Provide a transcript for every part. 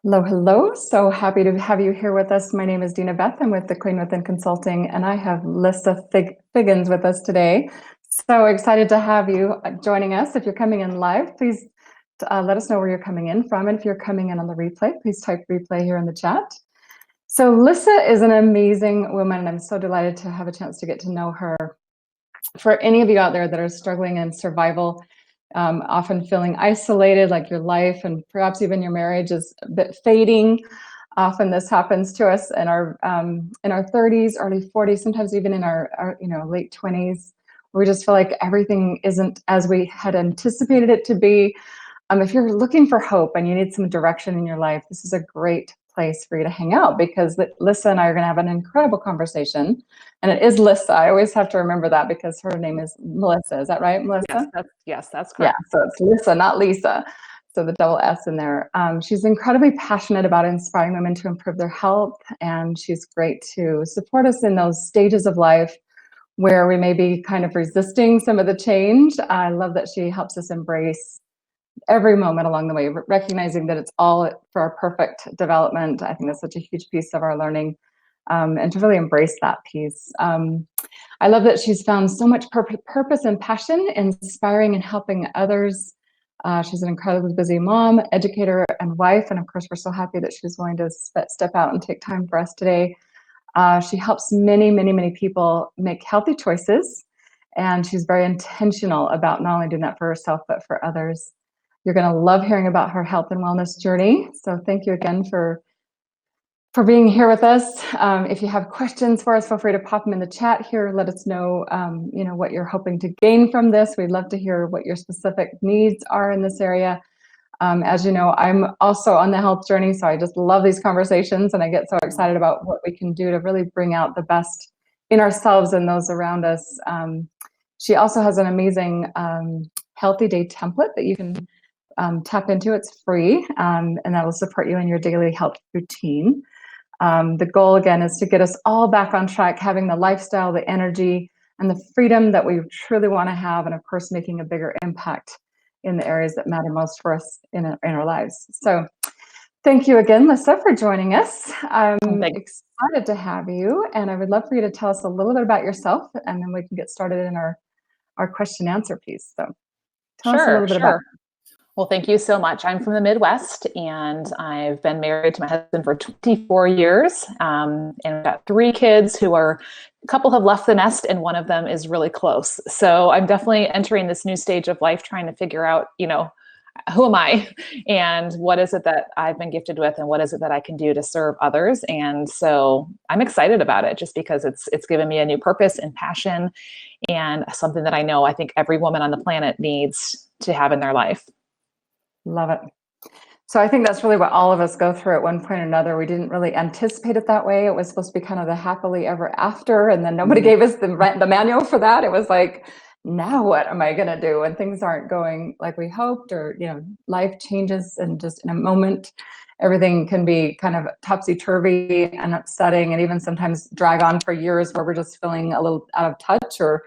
Hello, hello. So happy to have you here with us. My name is Dina Beth. I'm with the Queen Within Consulting, and I have Lissa Figgins with us today. So excited to have you joining us. If you're coming in live, please let us know where you're coming in from. And if you're coming in on the replay, please type replay here in the chat. So Lissa is an amazing woman, and I'm so delighted to have a chance to get to know her. For any of you out there that are struggling in survival, often feeling isolated, like your life and perhaps even your marriage is a bit fading. Often this happens to us in our 30s, early 40s, sometimes even in our late 20s. We just feel like everything isn't as we had anticipated it to be. If you're looking for hope and you need some direction in your life, this is a great place for you to hang out, because Lissa and I are going to have an incredible conversation. And it is Lissa. I always have to remember that because her name is Melissa. Is that right, Melissa? Yes, that's Yeah, correct. so it's Lissa, not Lisa. So the double S in there. She's incredibly passionate about inspiring women to improve their health. And she's great to support us in those stages of life where we may be kind of resisting some of the change. I love that she helps us embrace every moment along the way, recognizing that it's all for our perfect development. I think that's such a huge piece of our learning, and to really embrace that piece. I love that she's found so much purpose and passion inspiring and helping others. She's an incredibly busy mom, educator, and wife. And of course, we're so happy that she's willing to step out and take time for us today. She helps many, many, many people make healthy choices. And she's very intentional about not only doing that for herself, but for others. You're going to love hearing about her health and wellness journey. So thank you again for being here with us. If you have questions for us, feel free to pop them in the chat here. Let us know, what you're hoping to gain from this. We'd love to hear what your specific needs are in this area. As you know, I'm also on the health journey, so I just love these conversations, and I get so excited about what we can do to really bring out the best in ourselves and those around us. She also has an amazing Healthy Day template that you can tap into. It's free, and that will support you in your daily health routine. The goal, again, is to get us all back on track, having the lifestyle, the energy, and the freedom that we truly want to have, and of course, making a bigger impact in the areas that matter most for us in our lives. So thank you again, Lissa, for joining us. I'm excited to have you, and I would love for you to tell us a little bit about yourself, and then we can get started in our question and answer piece. So tell us a little bit about. Well, thank you so much. I'm from the Midwest, and I've been married to my husband for 24 years, and I've got 3 kids a couple have left the nest, and one of them is really close. So I'm definitely entering this new stage of life, trying to figure out, who am I, and what is it that I've been gifted with, and what is it that I can do to serve others. And so I'm excited about it, just because it's given me a new purpose and passion, and something that I think every woman on the planet needs to have in their life. Love it. So I think that's really what all of us go through at one point or another. We didn't really anticipate it that way. It was supposed to be kind of the happily ever after, and then nobody gave us the manual for that. It was like, now what am I going to do when things aren't going like we hoped, or life changes, and just in a moment, everything can be kind of topsy-turvy and upsetting, and even sometimes drag on for years where we're just feeling a little out of touch, or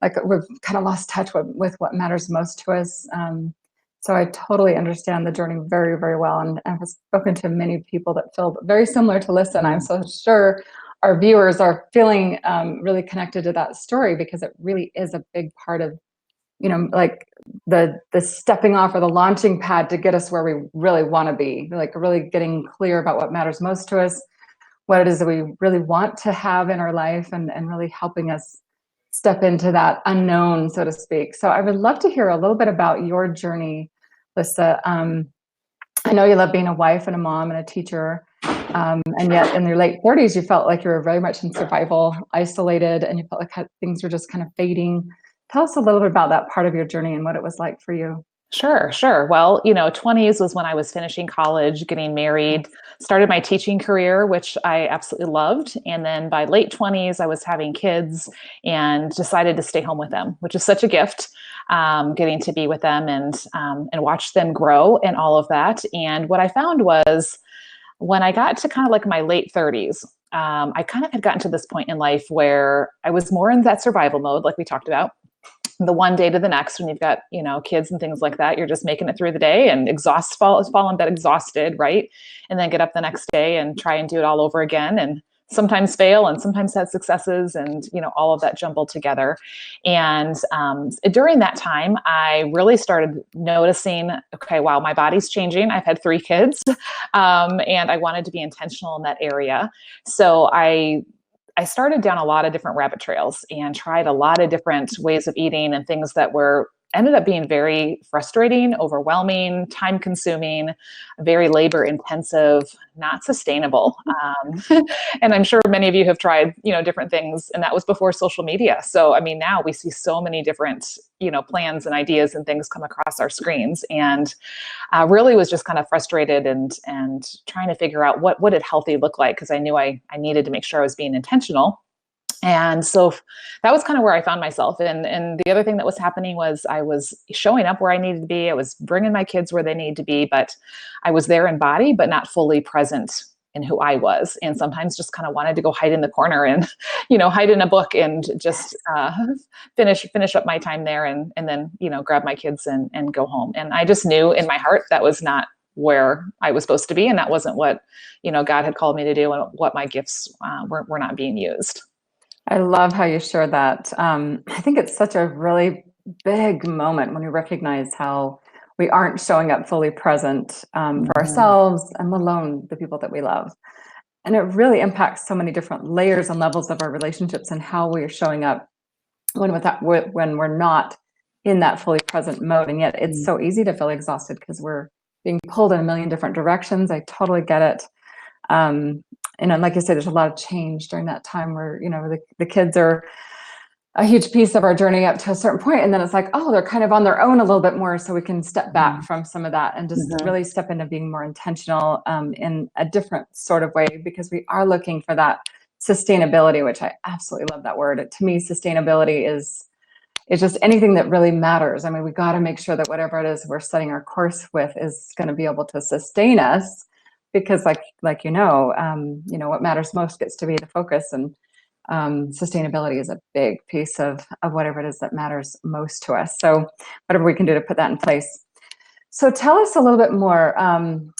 like we've kind of lost touch with what matters most to us. So I totally understand the journey very, very well, and I've spoken to many people that feel very similar to Lissa, and I'm so sure our viewers are feeling really connected to that story, because it really is a big part of, like the stepping off or the launching pad to get us where we really want to be, like really getting clear about what matters most to us, what it is that we really want to have in our life, and really helping us step into that unknown, so to speak. So I would love to hear a little bit about your journey, Lissa. I know you love being a wife and a mom and a teacher, and yet in your late 30s, you felt like you were very much in survival, isolated, and you felt like things were just kind of fading. Tell us a little bit about that part of your journey and what it was like for you. Sure. Well, 20s was when I was finishing college, getting married, started my teaching career, which I absolutely loved. And then by late 20s, I was having kids and decided to stay home with them, which is such a gift, getting to be with them and watch them grow and all of that. And what I found was, when I got to kind of like my late 30s, I kind of had gotten to this point in life where I was more in that survival mode, like we talked about. the one day to the next, when you've got, kids and things like that, you're just making it through the day and fall in bed exhausted, right? And then get up the next day and try and do it all over again, and sometimes fail and sometimes have successes, and all of that jumbled together. And during that time, I really started noticing, okay, wow, my body's changing. I've had 3 kids, and I wanted to be intentional in that area. So I started down a lot of different rabbit trails and tried a lot of different ways of eating, and things that ended up being very frustrating, overwhelming, time consuming, very labor intensive, not sustainable. And I'm sure many of you have tried, different things, and that was before social media. So, I mean, now we see so many different, plans and ideas and things come across our screens, and really was just kind of frustrated and trying to figure out what did healthy look like? Because I knew I needed to make sure I was being intentional. And so that was kind of where I found myself. And the other thing that was happening was I was showing up where I needed to be. I was bringing my kids where they needed to be, but I was there in body, but not fully present in who I was. And sometimes just kind of wanted to go hide in the corner and, hide in a book and just finish up my time there, and then, grab my kids and go home. And I just knew in my heart that was not where I was supposed to be. And that wasn't what, God had called me to do, and what my gifts were not being used. I love how you share that. I think it's such a really big moment when we recognize how we aren't showing up fully present for ourselves, and let alone the people that we love. And it really impacts so many different layers and levels of our relationships and how we are showing up when we're not in that fully present mode. And yet it's so easy to feel exhausted because we're being pulled in a million different directions. I totally get it. And like I said, there's a lot of change during that time where, the kids are a huge piece of our journey up to a certain point. And then it's like, oh, they're kind of on their own a little bit more. So we can step back from some of that and just really step into being more intentional in a different sort of way, because we are looking for that sustainability, which I absolutely love that word. To me, sustainability is just anything that really matters. I mean, we got to make sure that whatever it is we're setting our course with is going to be able to sustain us, because like what matters most gets to be the focus, and sustainability is a big piece of whatever it is that matters most to us. So whatever we can do to put that in place. So tell us a little bit more.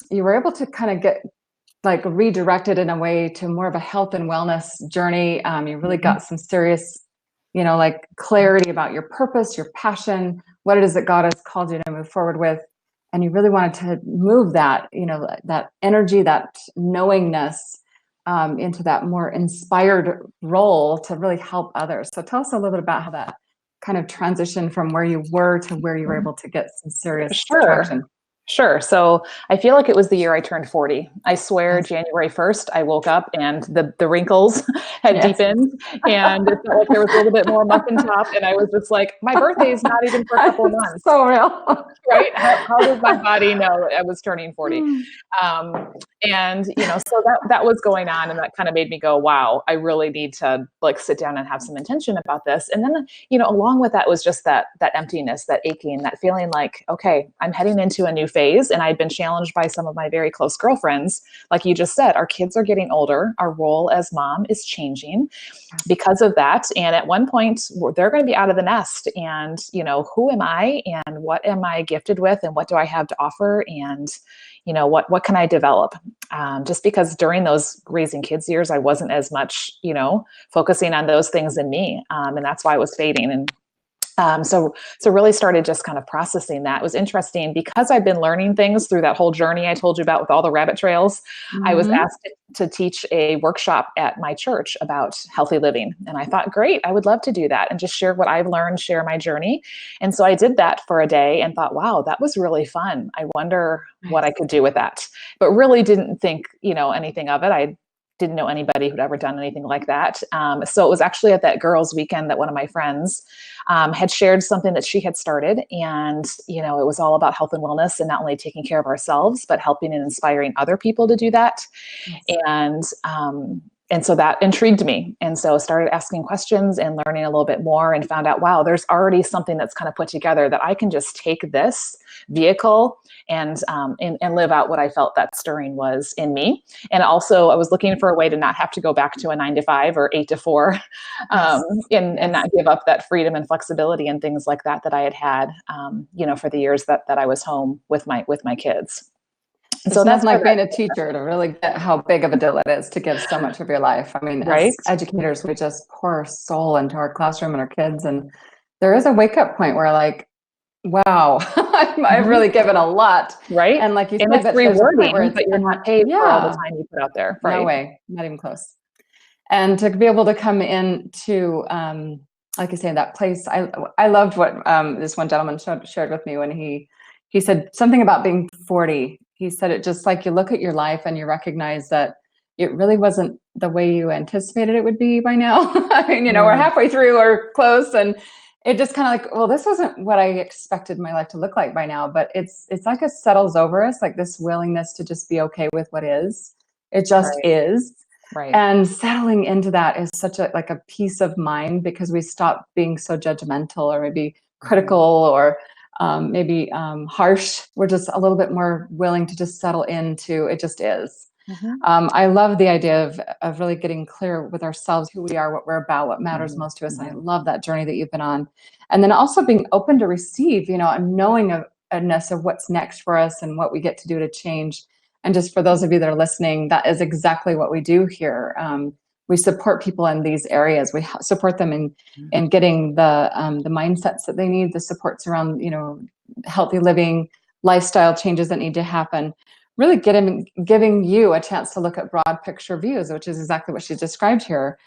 You were able to kind of get redirected in a way to more of a health and wellness journey. You really got some serious, clarity about your purpose, your passion, what it is that God has called you to move forward with. And you really wanted to move that, that energy, that knowingness into that more inspired role to really help others. So tell us a little bit about how that kind of transition from where you were to where you were able to get some serious traction. Sure. So I feel like it was the year I turned 40. I swear January 1st, I woke up and the wrinkles had deepened, and it felt like there was a little bit more muffin top. And I was just like, my birthday is not even for a couple months. So real. Right? How does my body know I was turning 40? And, so that was going on, and that kind of made me go, wow, I really need to sit down and have some intention about this. And then, along with that was just that emptiness, that aching, that feeling like, okay, I'm heading into a new phase. And I'd been challenged by some of my very close girlfriends. Like you just said, our kids are getting older. Our role as mom is changing because of that. And at one point they're going to be out of the nest, and, who am I, and what am I gifted with, and what do I have to offer? And, what can I develop? Just because during those raising kids years, I wasn't as much, focusing on those things in me. And that's why I was fading. And so really started just kind of processing that. It was interesting because I've been learning things through that whole journey I told you about with all the rabbit trails. I was asked to teach a workshop at my church about healthy living. And I thought, great, I would love to do that and just share what I've learned, share my journey. And so I did that for a day and thought, wow, that was really fun. I wonder what I could do with that, but really didn't think, anything of it. I didn't know anybody who'd ever done anything like that. So it was actually at that girls' weekend that one of my friends had shared something that she had started. And, it was all about health and wellness, and not only taking care of ourselves, but helping and inspiring other people to do that. Yes. And so that intrigued me. And so I started asking questions and learning a little bit more, and found out, wow, there's already something that's kind of put together that I can just take this vehicle and live out what I felt that stirring was in me. And also I was looking for a way to not have to go back to a 9 to 5 or 8 to 4, and not give up that freedom and flexibility and things like that I had, for the years that I was home with my kids. So that's like being a teacher to really get how big of a deal it is to give so much of your life. I mean, right? As educators, we just pour our soul into our classroom and our kids. And there is a wake up point where like, wow, I've really given a lot. Right. And like you and said, it's rewarding, but you're not paid for all the time you put out there. Right? No way, not even close. And to be able to come into, like I say, that place, I loved what this one gentleman shared with me when he said something about being 40. He said it just like you look at your life and you recognize that it really wasn't the way you anticipated it would be by now. I mean, we're halfway through or close, and it just kind of like, well, this wasn't what I expected my life to look like by now. But it's like it settles over us, like this willingness to just be okay with what is. It just is. Right. And settling into that is such a peace of mind, because we stop being so judgmental or maybe critical or maybe harsh. We're just a little bit more willing to just settle into it just is. I love the idea of really getting clear with ourselves, who we are, what we're about, what matters most to us. And I love that journey that you've been on. And then also being open to receive, a knowingness of what's next for us and what we get to do to change. And just for those of you that are listening, that is exactly what we do here. We support people in these areas. We support them in getting the mindsets that they need, the supports around, healthy living, lifestyle changes that need to happen. Really giving you a chance to look at broad picture views, which is exactly what she described here.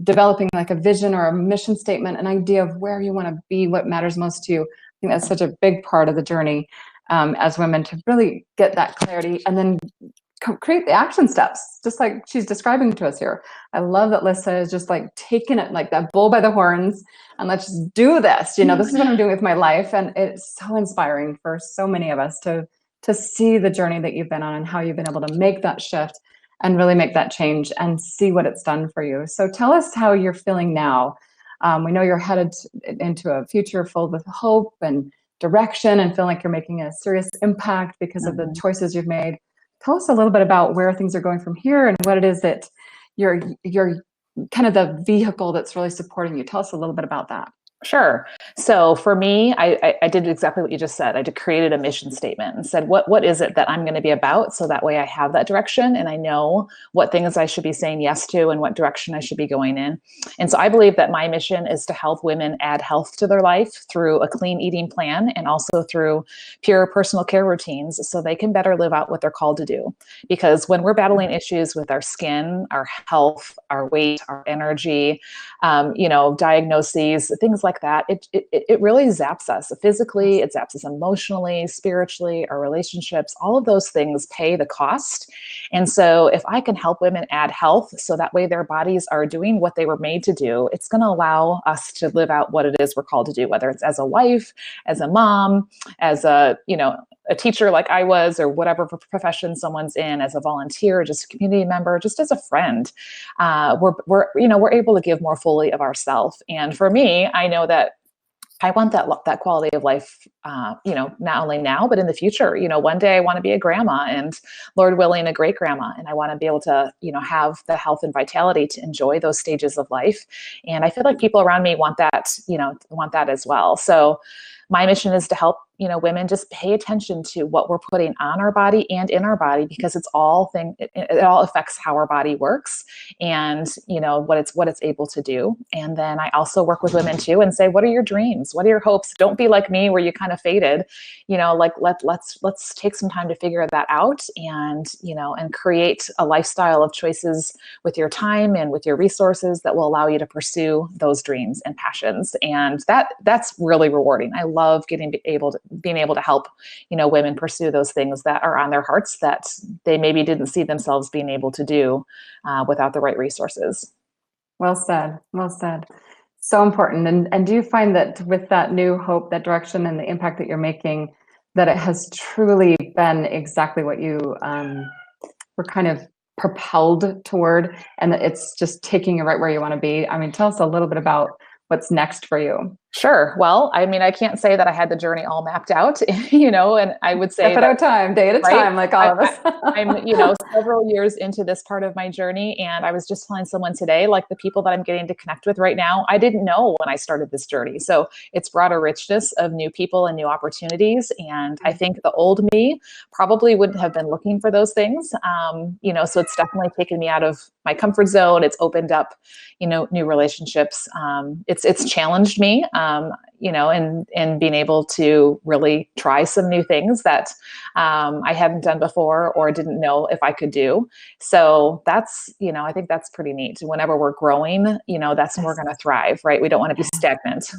Developing like a vision or a mission statement, an idea of where you want to be, what matters most to you. I think that's such a big part of the journey as women, to really get that clarity and then create the action steps, just like she's describing to us here. I love that Lissa is just like taking it like that bull by the horns and let's just do this. This is what I'm doing with my life. And it's so inspiring for so many of us to see the journey that you've been on and how you've been able to make that shift and really make that change and see what it's done for you. So tell us how you're feeling now. We know you're headed into a future filled with hope and direction and feel like you're making a serious impact because of the choices you've made. Tell us a little bit about where things are going from here and what it is that you're kind of the vehicle that's really supporting you. Tell us a little bit about that. Sure. So for me, I did exactly what you just said. I created a mission statement and said, what is it that I'm going to be about? So that way I have that direction and I know what things I should be saying yes to and what direction I should be going in. And so I believe that my mission is to help women add health to their life through a clean eating plan and also through pure personal care routines so they can better live out what they're called to do. Because when we're battling issues with our skin, our health, our weight, our energy, diagnoses, things like that, it really zaps us physically, it zaps us emotionally, spiritually, our relationships, all of those things pay the cost. And so if I can help women add health so that way their bodies are doing what they were made to do, it's going to allow us to live out what it is we're called to do, whether it's as a wife, as a mom, as a teacher like I was, or whatever profession someone's in, as a volunteer, just a community member, just as a friend. We're able to give more fully of ourselves. And for me, I know that I want that quality of life, not only now, but in the future. One day I want to be a grandma and, Lord willing, a great grandma. And I want to be able to, have the health and vitality to enjoy those stages of life. And I feel like people around me want that as well. So my mission is to help, women just pay attention to what we're putting on our body and in our body, because it all affects how our body works and, what it's able to do. And then I also work with women too and say, what are your dreams? What are your hopes? Don't be like me where you kind of faded, let's take some time to figure that out and create a lifestyle of choices with your time and with your resources that will allow you to pursue those dreams and passions. And that's really rewarding. I love being able to help, women pursue those things that are on their hearts that they maybe didn't see themselves being able to do without the right resources. Well said. Well said. So important. And do you find that with that new hope, that direction and the impact that you're making, that it has truly been exactly what you were kind of propelled toward, and that it's just taking you right where you want to be. I mean, tell us a little bit about what's next for you. Sure. Well, I mean, I can't say that I had the journey all mapped out, and I would say Step at that, a time, day at a right? time, like all of us. I'm, several years into this part of my journey, and I was just telling someone today, like the people that I'm getting to connect with right now, I didn't know when I started this journey. So it's brought a richness of new people and new opportunities. And I think the old me probably wouldn't have been looking for those things. So it's definitely taken me out of my comfort zone. It's opened up, new relationships. It's challenged me, and being able to really try some new things that I hadn't done before or didn't know if I could do. So that's, I think that's pretty neat. Whenever we're growing, that's when we're going to thrive, right? We don't want to be stagnant.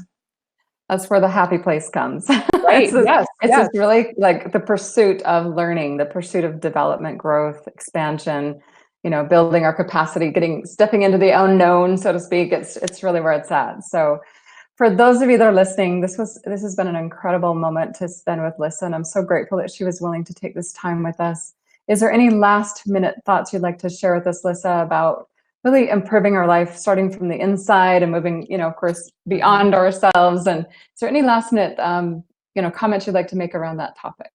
That's where the happy place comes. Right. Yes. It's just really like the pursuit of learning, the pursuit of development, growth, expansion, building our capacity, stepping into the unknown, so to speak. It's really where it's at. So for those of you that are listening, this has been an incredible moment to spend with Lissa, and I'm so grateful that she was willing to take this time with us. Is there any last minute thoughts you'd like to share with us, Lissa, about really improving our life, starting from the inside and moving, of course, beyond ourselves? And is there any last minute, comments you'd like to make around that topic?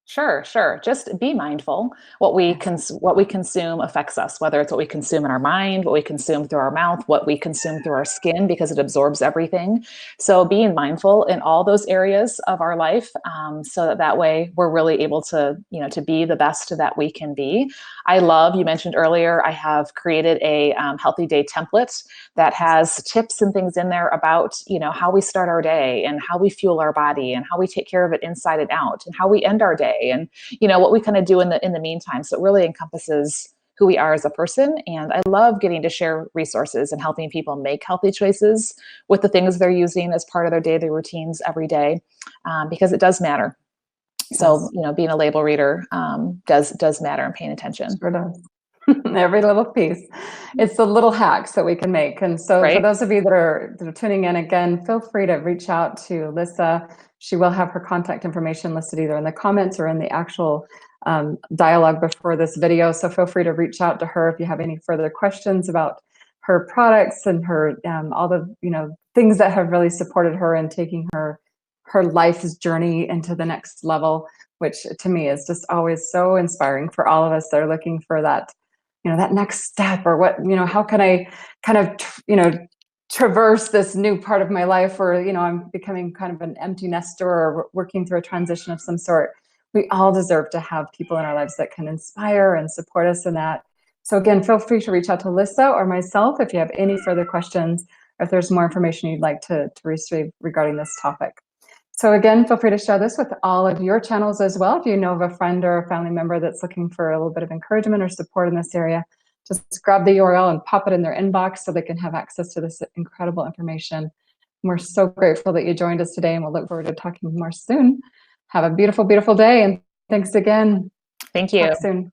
Sure. Just be mindful. What we consume affects us, whether it's what we consume in our mind, what we consume through our mouth, what we consume through our skin, because it absorbs everything. So being mindful in all those areas of our life, so that way we're really able to, to be the best that we can be. You mentioned earlier, I have created a healthy day template that has tips and things in there about, how we start our day and how we fuel our body and how we take care of it inside and out and how we end our day and what we kind of do in the meantime. So it really encompasses who we are as a person. And I love getting to share resources and helping people make healthy choices with the things they're using as part of their daily routines every day, because it does matter. So, being a label reader does matter and paying attention. Sure does. Every little piece. It's the little hacks that we can make. And so for those of you that are tuning in again, feel free to reach out to Lissa. She will have her contact information listed either in the comments or in the actual dialogue before this video. So feel free to reach out to her if you have any further questions about her products and her all the things that have really supported her in taking her life's journey into the next level, which to me is just always so inspiring for all of us that are looking for that that next step, or what, how can I kind of, traverse this new part of my life, or, I'm becoming kind of an empty nester or working through a transition of some sort. We all deserve to have people in our lives that can inspire and support us in that. So again, feel free to reach out to Lissa or myself if you have any further questions, or if there's more information you'd like to receive regarding this topic. So again, feel free to share this with all of your channels as well. If you know of a friend or a family member that's looking for a little bit of encouragement or support in this area, just grab the URL and pop it in their inbox so they can have access to this incredible information. We're so grateful that you joined us today, and we'll look forward to talking more soon. Have a beautiful, beautiful day, and thanks again. Thank you. Talk soon.